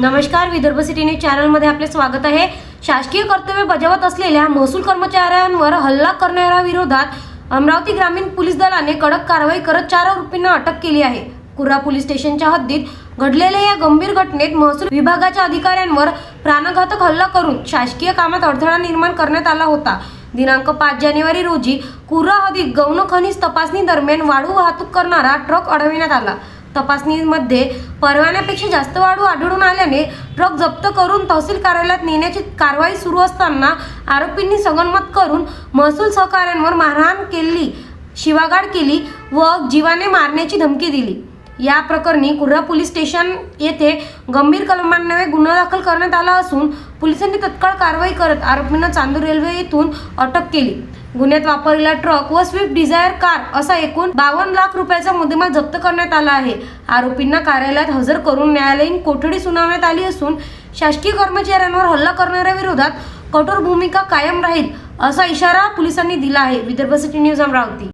नमस्कार, Vidarbha city news चॅनलमध्ये आपले स्वागत आहे। शासकीय कर्तव्य बजावत असलेल्या महसूल कर्मचाऱ्यांवर हल्ला करणाऱ्या विरोधात अमरावती ग्रामीण पोलीस दलाने कडक कारवाई करत 4 आरोपींना अटक केली आहे। कुरा पोलीस स्टेशनच्या हद्दीत घडलेल्या या गंभीर घटनेत महसूल विभागाच्या अधिकाऱ्यांवर प्राणघातक हल्ला करून शासकीय कामात अडथळा निर्माण करण्यात आला होता। दिनांक 5 जानेवारी रोजी कुरा हद्दीत गौण खनिज तपासणी दरम्यान वाळू वाहतूक करणारा ट्रक अडविण्यात आला। तपासणीमध्ये परवान्यापेक्षा जास्त वाळू आढळून आल्याने ट्रक जप्त करून तहसील कार्यालयात नेण्याची कारवाई सुरू असताना आरोपींनी संगनमत करून महसूल सहकाऱ्यांवर मारहाण केली, शिवागाळ केली व जीवाने मारण्याची धमकी दिली। या प्रकरणी कुरा पोलीस स्टेशन येथे गंभीर कलमान्वये गुन्हा दाखल करण्यात आला असून पोलिसांनी तत्काळ कारवाई करत आरोपींना चांदूर रेल्वे येथून अटक केली। गुन्ह्यात वापरलेला ट्रक व स्विफ्ट डिझायर कार असा एकूण 52 लाख रुपयाचा मुद्देमाल जप्त करण्यात आला आहे। आरोपींना कार्यालयात हजर करून न्यायालयीन कोठडी सुनावण्यात आली असून शासकीय कर्मचाऱ्यांवर हल्ला करणाऱ्या विरोधात कठोर भूमिका कायम राहील असा इशारा पोलिसांनी दिला आहे। Vidarbha city news Amravati.